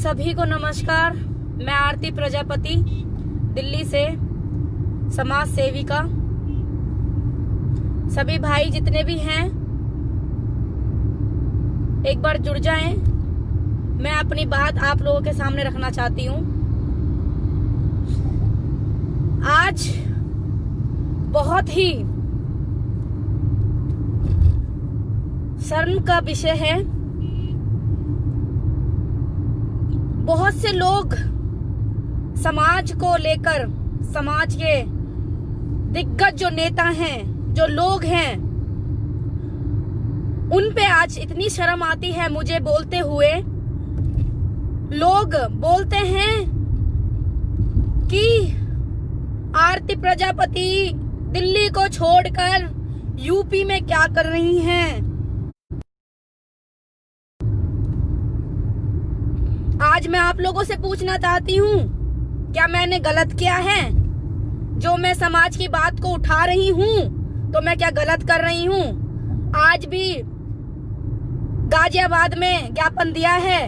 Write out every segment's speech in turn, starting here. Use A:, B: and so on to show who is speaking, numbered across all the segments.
A: सभी को नमस्कार। मैं आरती प्रजापति दिल्ली से समाज सेविका। सभी भाई जितने भी हैं एक बार जुड़ जाएं। मैं अपनी बात आप लोगों के सामने रखना चाहती हूँ। आज बहुत ही शर्म का विषय है। बहुत से लोग समाज को लेकर, समाज के दिग्गज जो नेता हैं, जो लोग हैं, उन पे आज इतनी शर्म आती है मुझे बोलते हुए। लोग बोलते हैं कि आरती प्रजापति दिल्ली को छोड़कर यूपी में क्या कर रही हैं। आज मैं आप लोगों से पूछना चाहती हूँ, क्या मैंने गलत किया है? जो मैं समाज की बात को उठा रही हूँ तो मैं क्या गलत कर रही हूँ? आज भी गाजियाबाद में ज्ञापन दिया है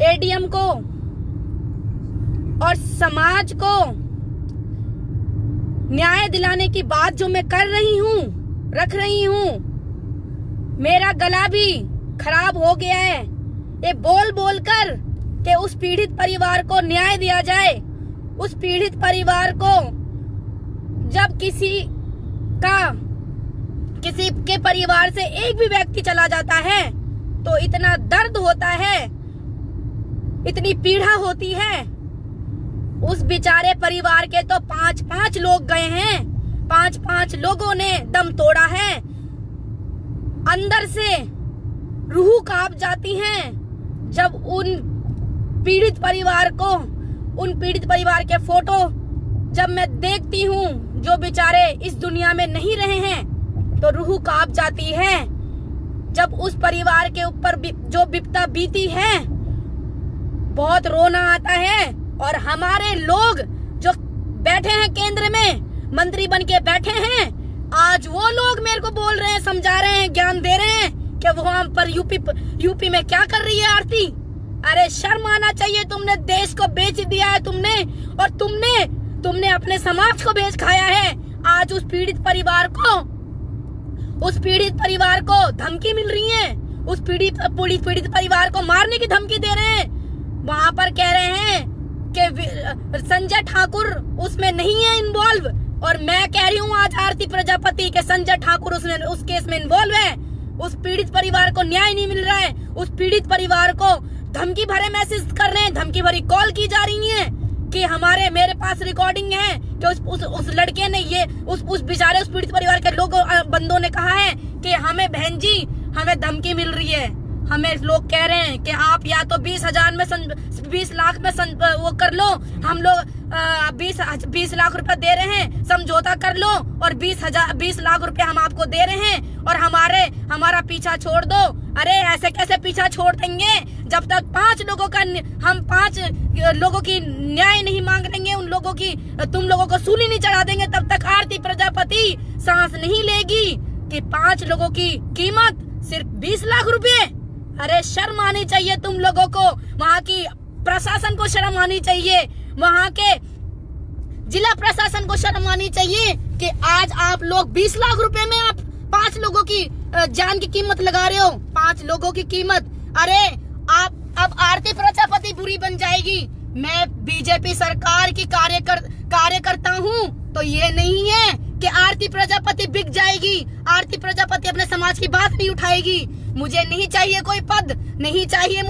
A: एडीएम को, और समाज को न्याय दिलाने की बात जो मैं कर रही हूँ, रख रही हूँ। मेरा गला भी खराब हो गया है ये बोल बोल कर कि उस पीड़ित परिवार को न्याय दिया जाए। उस पीड़ित परिवार को जब किसी के परिवार से एक भी व्यक्ति चला जाता है तो इतना दर्द होता है, इतनी पीड़ा होती है। उस बेचारे परिवार के तो 5 लोग गए हैं, 5 लोगों ने दम तोड़ा है। अंदर से रूह कांप जाती हैं जब उन पीड़ित परिवार के फोटो जब मैं देखती हूँ, जो बेचारे इस दुनिया में नहीं रहे हैं, तो रूह कांप जाती है। जब उस परिवार के ऊपर जो विपदा बीती है, बहुत रोना आता है। और हमारे लोग जो बैठे हैं केंद्र में, मंत्री बन के बैठे हैं, आज वो लोग मेरे को बोल रहे हैं, समझा रहे हैं, ज्ञान दे रहे हैं कि वहां पर यूपी में क्या कर रही है आरती। अरे शर्म आना चाहिए। तुमने देश को बेच दिया है तुमने, और तुमने अपने समाज को बेच खाया है। आज उस पीड़ित परिवार को धमकी मिल रही है। उस पीड़ित परिवार को मारने की धमकी दे रहे हैं। वहां पर कह रहे हैं कि संजय ठाकुर उसमें नहीं है इन्वॉल्व, और मैं कह रही हूँ आज आरती प्रजापति के संजय ठाकुर उस केस में इन्वॉल्व है। उस पीड़ित परिवार को न्याय नहीं मिल रहा है। उस पीड़ित परिवार को धमकी भरे मैसेज कर रहे हैं, धमकी भरी कॉल की जा रही है कि मेरे पास रिकॉर्डिंग है कि उस लड़के ने उस बेचारे उस पीड़ित परिवार के लोगों बंदों ने कहा है कि हमें बहन जी हमें धमकी मिल रही है। हमें लोग कह रहे हैं कि आप या तो 20,000 में 20 लाख में वो कर लो, हम लोग 20 लाख रुपए दे रहे हैं, समझौता कर लो, और 20 लाख रुपए हम आपको दे रहे हैं, और हमारा पीछा छोड़ दो। अरे ऐसे कैसे पीछा छोड़ देंगे जब तक 5 लोगों की न्याय नहीं मांग लेंगे, उन लोगों की तुम लोगों को सूली नहीं चढ़ा देंगे, तब तक आरती प्रजापति सांस नहीं लेगी कि 5 लोगों की कीमत सिर्फ 20 लाख रुपए। अरे शर्म आनी चाहिए तुम लोगों को, वहाँ की प्रशासन को शर्म आनी चाहिए, वहाँ के जिला प्रशासन को शर्म आनी चाहिए कि आज आप लोग 20 लाख रुपए में आप 5 लोगों की जान की कीमत लगा रहे हो। 5 लोगों की कीमत। अरे अब आरती प्रजापति बुरी बन जाएगी। मैं बीजेपी सरकार की कार्यकर्ता हूँ, तो ये नहीं है कि आरती प्रजापति बिक जाएगी, आरती प्रजापति अपने समाज की बात नहीं उठाएगी। मुझे नहीं चाहिए कोई पद, नहीं चाहिए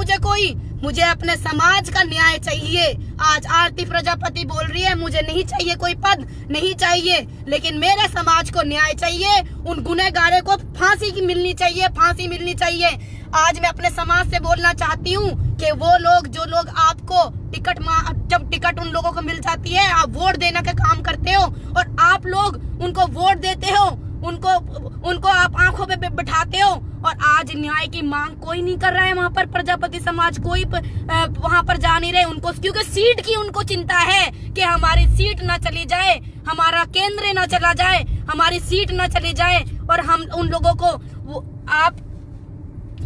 A: मुझे अपने समाज का न्याय चाहिए। आज आरती प्रजापति बोल रही है मुझे नहीं चाहिए कोई पद, नहीं चाहिए, लेकिन मेरे समाज को न्याय चाहिए। उन गुनहगारों को फांसी मिलनी चाहिए। आज मैं अपने समाज से बोलना चाहती हूँ कि वो लोग जो लोग आपको जब टिकट उन लोगों को मिल जाती है, आप वोट देने का काम करते हो, और आप लोग उनको वोट देते हो, उनको आप आंखों पे बिठाते हो, और आज न्याय की मांग कोई नहीं कर रहा है। वहाँ पर प्रजापति समाज कोई वहाँ पर जा नहीं रहे उनको, क्योंकि सीट की उनको चिंता है कि हमारी सीट ना चली जाए, हमारा केंद्र ना चला जाए, हमारी सीट ना चली जाए, और हम उन लोगों को आप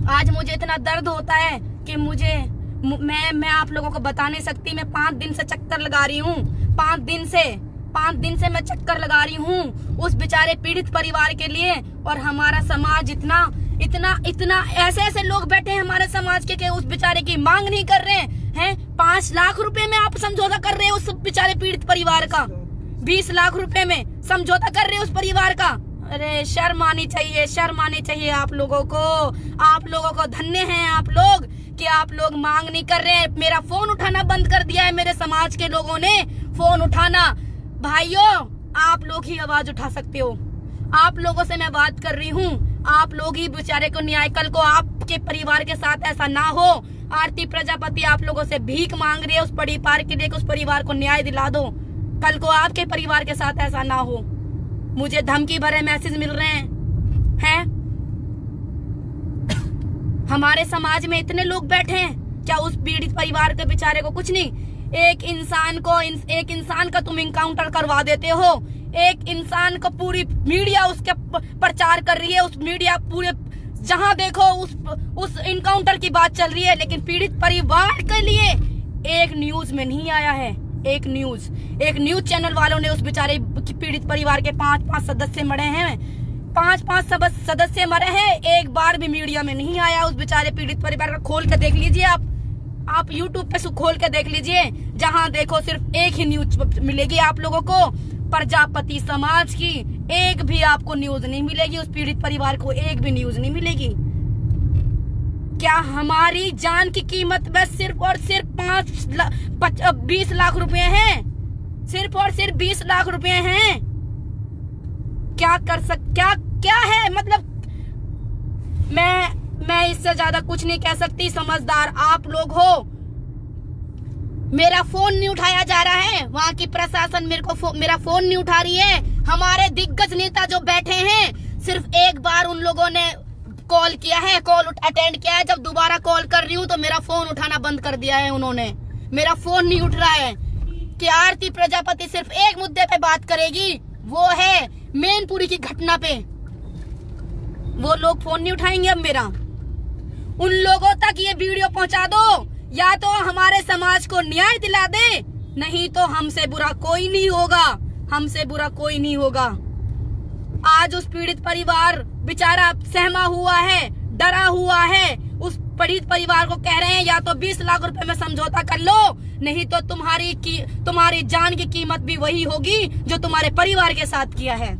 A: आज मुझे इतना दर्द होता है कि मैं आप लोगों को बता नहीं सकती। मैं 5 दिन से चक्कर लगा रही हूँ, 5 दिन से मैं चक्कर लगा रही हूँ उस बेचारे पीड़ित परिवार के लिए। और हमारा समाज इतना ऐसे लोग बैठे हैं हमारे समाज के उस बेचारे की मांग नहीं कर रहे हैं। 5 लाख रुपए में आप समझौता कर रहे हो उस बेचारे पीड़ित परिवार का, 20 लाख रुपए में समझौता कर रहे हो उस परिवार का। अरे शर्म आनी चाहिए आप लोगों को। धन्य हैं आप लोग कि आप लोग मांग नहीं कर रहे हैं। मेरा फोन उठाना बंद कर दिया है मेरे समाज के लोगों ने, फोन उठाना। भाइयों, आप लोग ही आवाज उठा सकते हो, आप लोगों से मैं बात कर रही हूँ। आप लोग ही बेचारे को न्याय, कल को आपके परिवार के साथ ऐसा ना हो। आरती प्रजापति आप लोगों से भीख मांग रही है उस परिवार के लिए, उस परिवार को न्याय दिला दो, कल को आपके परिवार के साथ ऐसा ना हो। मुझे धमकी भरे मैसेज मिल रहे हैं। हमारे समाज में इतने लोग बैठे हैं, क्या उस पीड़ित परिवार के बेचारे को कुछ नहीं? एक इंसान का तुम इनकाउंटर करवा देते हो, एक इंसान को पूरी मीडिया उसके प्रचार कर रही है, उस मीडिया पूरे जहां देखो उस इनकाउंटर की बात चल रही है, लेकिन पीड़ित परिवार के लिए एक न्यूज में नहीं आया है। एक न्यूज चैनल वालों ने उस बेचारे पीड़ित परिवार के 5 सदस्य मरे हैं, 5 सदस्य मरे हैं, एक बार भी मीडिया में नहीं आया उस बेचारे पीड़ित परिवार का। खोल के देख लीजिए आप YouTube पे खोल के देख लीजिए, जहां देखो सिर्फ एक ही न्यूज मिलेगी आप लोगों को, प्रजापति समाज की। एक भी आपको न्यूज नहीं मिलेगी, उस पीड़ित परिवार को एक भी न्यूज नहीं मिलेगी। क्या हमारी जान की कीमत बस सिर्फ और सिर्फ 20 लाख रुपए है? सिर्फ और सिर्फ 20 लाख रुपए हैं। क्या है मतलब? मैं इससे ज्यादा कुछ नहीं कह सकती। समझदार आप लोग हो। मेरा फोन नहीं उठाया जा रहा है, वहाँ की प्रशासन मेरा फोन नहीं उठा रही है। हमारे दिग्गज नेता जो बैठे हैं, सिर्फ एक बार उन लोगों ने कॉल किया है, कॉल अटेंड किया है। जब दोबारा कॉल कर रही हूँ तो मेरा फोन उठाना बंद कर दिया है उन्होंने। मेरा फोन नहीं उठ रहा है कि आरती प्रजापति सिर्फ एक मुद्दे पे बात करेगी, वो है मैनपुरी की घटना पे। वो लोग फोन नहीं उठाएंगे अब मेरा। उन लोगों तक ये वीडियो पहुंचा दो, या तो हमारे समाज को न्याय दिला दे, नहीं तो हमसे बुरा कोई नहीं होगा, हमसे बुरा कोई नहीं होगा। आज उस पीड़ित परिवार बेचारा सहमा हुआ है, डरा हुआ है। उस पीड़ित परिवार को कह रहे हैं या तो 20 लाख रुपए में समझौता कर लो, नहीं तो तुम्हारी जान की कीमत भी वही होगी जो तुम्हारे परिवार के साथ किया है।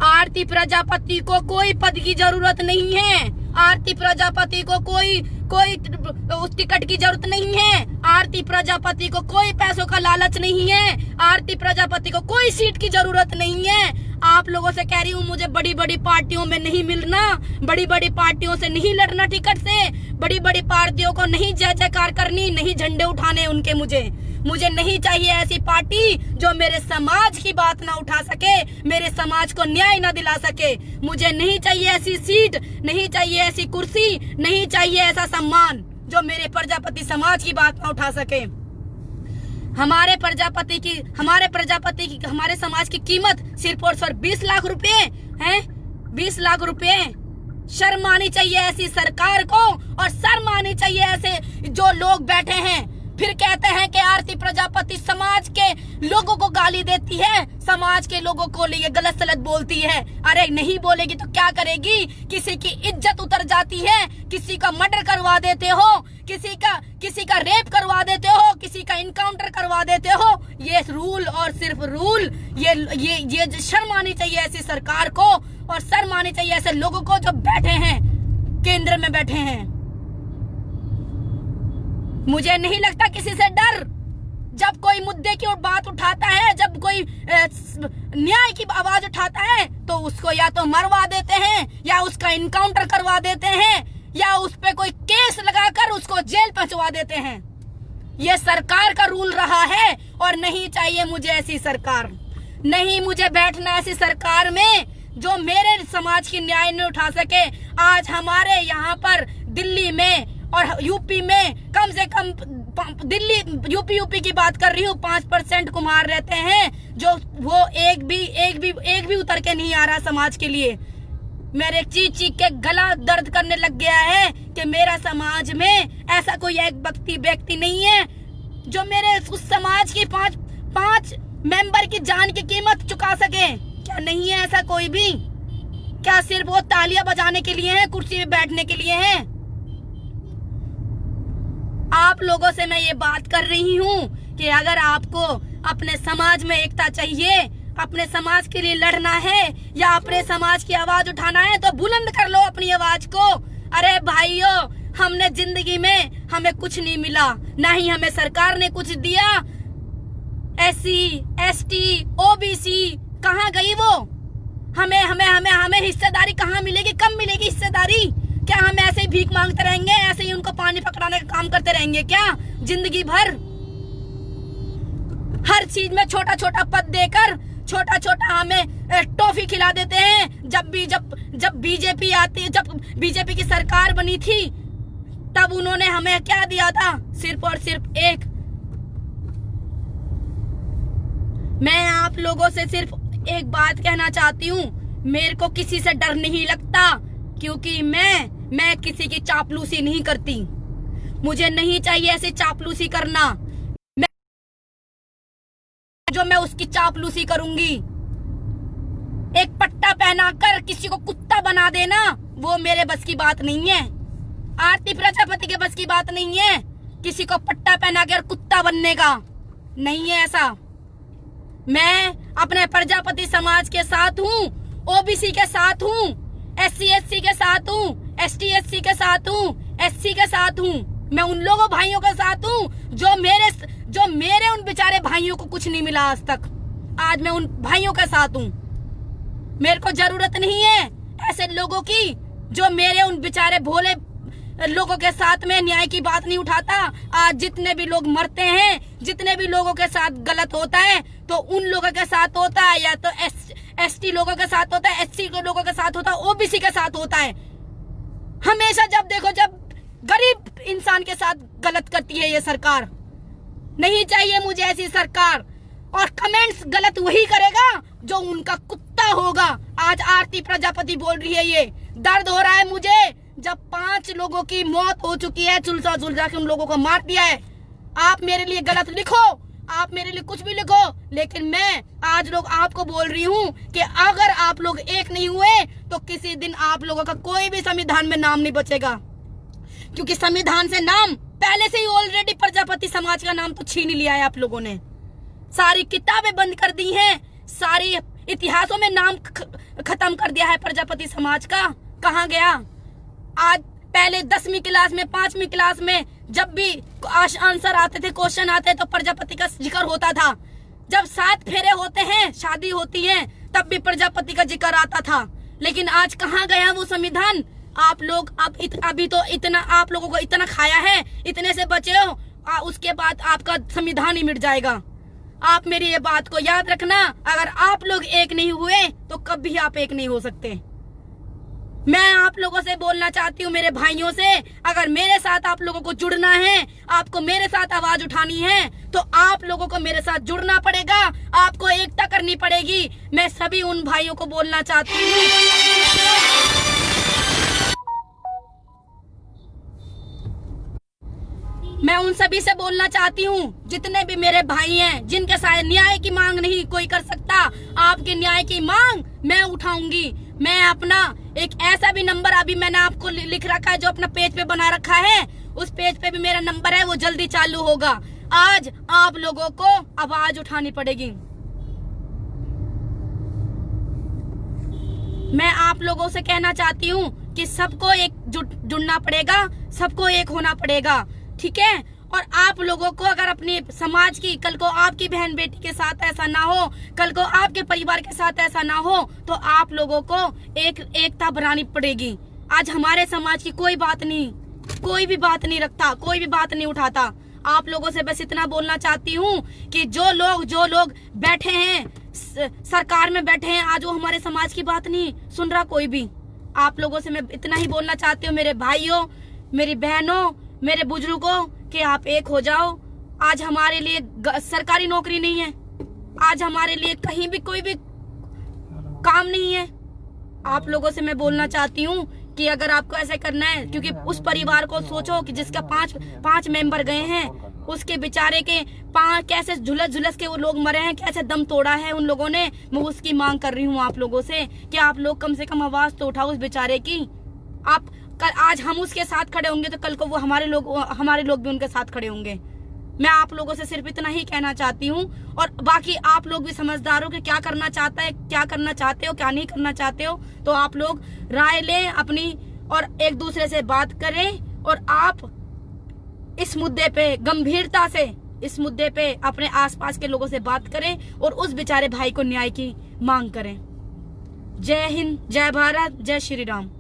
A: आरती प्रजापति को कोई पद की जरूरत नहीं है, आरती प्रजापति को कोई उस टिकट की जरूरत नहीं है, आरती प्रजापति को कोई पैसों का लालच नहीं है, आरती प्रजापति को कोई सीट की जरूरत नहीं है। आप लोगों से कह रही हूँ, मुझे बड़ी बड़ी पार्टियों में नहीं मिलना, बड़ी बड़ी पार्टियों से नहीं लड़ना टिकट से, बड़ी बड़ी पार्टियों को नहीं जय जयकार करनी, नहीं झंडे उठाने उनके। मुझे नहीं चाहिए ऐसी पार्टी जो मेरे समाज की बात ना उठा सके, मेरे समाज को न्याय ना दिला सके। मुझे नहीं चाहिए ऐसी सीट, नहीं चाहिए ऐसी कुर्सी, नहीं चाहिए ऐसा सम्मान जो मेरे प्रजापति समाज की बात ना उठा सके। हमारे समाज की कीमत सिर्फ और सिर्फ 20 लाख रुपए है, 20 लाख रुपए। शर्म आनी चाहिए ऐसी सरकार को, और शर्म आनी चाहिए ऐसे जो लोग बैठे हैं फिर कहते हैं कि आरती प्रजापति समाज के लोगों को गाली देती है, समाज के लोगों को लिए गलत सलत बोलती है। अरे नहीं बोलेगी तो क्या करेगी? किसी की इज्जत उतर जाती है, किसी का मर्डर करवा देते हो, किसी का रेप करवा देते हो, किसी का इनकाउंटर करवा देते हो। ये रूल और सिर्फ रूल, ये शर्म आनी चाहिए ऐसी सरकार को, और शर्म आनी चाहिए ऐसे लोगों को जो बैठे हैं, केंद्र में बैठे हैं। मुझे नहीं लगता किसी से डर। जब कोई मुद्दे की बात उठाता है, जब कोई न्याय की आवाज उठाता है, तो उसको या तो मरवा देते हैं, या उसका इनकाउंटर करवा देते हैं, या उस पे कोई केस लगाकर उसको जेल पहुंचवा देते हैं। ये सरकार का रूल रहा है, और नहीं चाहिए मुझे ऐसी सरकार। नहीं मुझे बैठना ऐसी सरकार में जो मेरे समाज की न्याय नहीं उठा सके। आज हमारे यहाँ पर दिल्ली में और यूपी में कम से कम, दिल्ली यूपी की बात कर रही हूँ, 5% कुम्हार रहते हैं, जो वो एक भी उतर के नहीं आ रहा समाज के लिए। मेरे चीख चीख के गला दर्द करने लग गया है कि मेरा समाज में ऐसा कोई एक व्यक्ति नहीं है जो मेरे उस समाज की पांच मेंबर की जान की कीमत चुका सके। क्या नहीं है ऐसा कोई भी? क्या सिर्फ वो तालियां बजाने के लिए है, कुर्सी पे बैठने के लिए है? आप लोगों से मैं ये बात कर रही हूँ कि अगर आपको अपने समाज में एकता चाहिए, अपने समाज के लिए लड़ना है या अपने समाज की आवाज उठाना है तो बुलंद कर लो अपनी आवाज को। अरे भाइयों, हमने जिंदगी में हमें कुछ नहीं मिला, ना ही हमें सरकार ने कुछ दिया। SC, ST, OBC कहाँ गई वो? हमें हिस्सेदारी कहाँ मिलेगी? कब मिलेगी हिस्सेदारी? क्या हम ऐसे ही भीख मांगते रहेंगे, ऐसे ही उनको पानी पकड़ाने का काम करते रहेंगे क्या जिंदगी भर? हर चीज में छोटा छोटा पद देकर छोटा छोटा हमें टॉफी खिला देते हैं। जब बीजेपी आती, जब बीजेपी की सरकार बनी थी तब उन्होंने हमें क्या दिया था? सिर्फ और सिर्फ एक। मैं आप लोगों से सिर्फ एक बात कहना चाहती हूँ, मेरे को किसी से डर नहीं लगता, क्योंकि मैं किसी की चापलूसी नहीं करती। मुझे नहीं चाहिए ऐसे चापलूसी करना। मैं उसकी चापलूसी करूंगी। एक पट्टा पहनाकर किसी को कुत्ता बना देना वो मेरे बस की बात नहीं है। आरती प्रजापति के बस की बात नहीं है किसी को पट्टा पहनाकर कुत्ता बनने का। नहीं है ऐसा। मैं अपने प्रजापति समाज के साथ हूँ, OBC के साथ हूँ, SC SC के साथ हूँ, ST SC के साथ हूँ, SC के साथ हूँ। मैं उन लोगों भाइयों के साथ हूँ जो मेरे उन बेचारे भाइयों को कुछ नहीं मिला आज तक। आज मैं उन भाइयों के साथ हूँ। मेरे को जरूरत नहीं है ऐसे लोगों की जो मेरे उन बेचारे भोले लोगों के साथ में न्याय की बात नहीं उठाता। आज जितने भी लोग मरते हैं, जितने भी लोगों के साथ गलत होता है तो उन लोगों के साथ होता है, या तो ST लोगों के साथ होता है, SC लोगों के साथ होता है, OBC के साथ होता है। हमेशा जब देखो जब गरीब इंसान के साथ गलत करती है ये सरकार। नहीं चाहिए मुझे ऐसी सरकार। और कमेंट्स गलत वही करेगा जो उनका कुत्ता होगा। आज आरती प्रजापति बोल रही है, ये दर्द हो रहा है मुझे जब 5 लोगों की मौत हो चुकी है, झुलसा झुलसा के उन लोगों को मार दिया है। आप मेरे लिए गलत लिखो, आप मेरे लिए कुछ भी लिखो, लेकिन मैं आज लोग आपको बोल रही हूँ कि अगर आप लोग एक नहीं हुए तो किसी दिन आप लोगों का कोई भी संविधान में नाम नहीं बचेगा। क्योंकि संविधान से नाम पहले से ही ऑलरेडी प्रजापति समाज का नाम तो छीन लिया है आप लोगों ने। सारी किताबें बंद कर दी हैं, सारी इतिहासों में नाम खत्म कर दिया है प्रजापति समाज का। कहाँ गया? आज पहले 10वीं क्लास में, 5वीं क्लास में जब भी आंसर आते थे, क्वेश्चन आते तो प्रजापति का जिक्र होता था। जब 7 फेरे होते हैं, शादी होती है, तब भी प्रजापति का जिक्र आता था। लेकिन आज कहाँ गया वो संविधान? आप लोग अभी तो इतना आप लोगों को इतना खाया है, इतने से बचे हो, उसके बाद आपका संविधान ही मिट जाएगा। आप मेरी ये बात को याद रखना। अगर आप लोग एक नहीं हुए तो कभी आप एक नहीं हो सकते। मैं आप लोगों से बोलना चाहती हूँ, मेरे भाइयों से, अगर मेरे साथ आप लोगों को जुड़ना है, आपको मेरे साथ आवाज उठानी है, तो आप लोगों को मेरे साथ जुड़ना पड़ेगा, आपको एकता करनी पड़ेगी। मैं सभी उन भाइयों को बोलना चाहती हूँ, मैं उन सभी से बोलना चाहती हूँ, जितने भी मेरे भाई हैं जिनके साथ न्याय की मांग नहीं कोई कर सकता, आपके न्याय की मांग मैं उठाऊंगी। मैं अपना एक ऐसा भी नंबर अभी मैंने आपको लिख रखा है, जो अपना पेज पे बना रखा है, उस पेज पे भी मेरा नंबर है, वो जल्दी चालू होगा। आज आप लोगों को आवाज उठानी पड़ेगी। मैं आप लोगों से कहना चाहती हूँ कि सबको एक जुड़ना पड़ेगा, सबको एक होना पड़ेगा, ठीक है। और आप लोगों को अगर अपने समाज की, कल को आपकी बहन बेटी के साथ ऐसा ना हो, कल को आपके परिवार के साथ ऐसा ना हो, तो आप लोगों को एकता बनानी पड़ेगी। आज हमारे समाज की कोई बात नहीं, कोई भी बात नहीं रखता, कोई भी बात नहीं उठाता। आप लोगों से बस इतना बोलना चाहती हूँ कि जो लोग बैठे हैं सरकार में बैठे हैं, आज वो हमारे समाज की बात नहीं सुन रहा कोई भी। आप लोगों से मैं इतना ही बोलना चाहती हूँ, मेरे भाइयों, मेरी बहनों, मेरे बुजुर्गों, कि आप एक हो जाओ। आज हमारे लिए सरकारी नौकरी नहीं है, आज हमारे लिए कहीं भी कोई भी काम नहीं है। आप लोगों से मैं बोलना चाहती हूँ कि अगर आपको ऐसे करना है, क्योंकि उस परिवार को सोचो कि जिसका पांच मेंबर गए हैं, उसके बेचारे के कैसे झुलस के वो लोग मरे हैं, कैसे दम तोड़ा है उन लोगों ने। मैं उसकी मांग कर रही हूँ आप लोगों से कि आप लोग कम से कम आवाज तो उठाओ उस बेचारे की। आप कल आज हम उसके साथ खड़े होंगे तो कल को वो हमारे लोग भी उनके साथ खड़े होंगे। मैं आप लोगों से सिर्फ इतना ही कहना चाहती हूँ, और बाकी आप लोग भी समझदार हो कि क्या करना चाहते हो, क्या नहीं करना चाहते हो। तो आप लोग राय लें अपनी और एक दूसरे से बात करें, और आप इस मुद्दे पे गंभीरता से अपने आसपास के लोगों से बात करें और उस बेचारे भाई को न्याय की मांग करें। जय हिंद, जय भारत, जय श्री राम।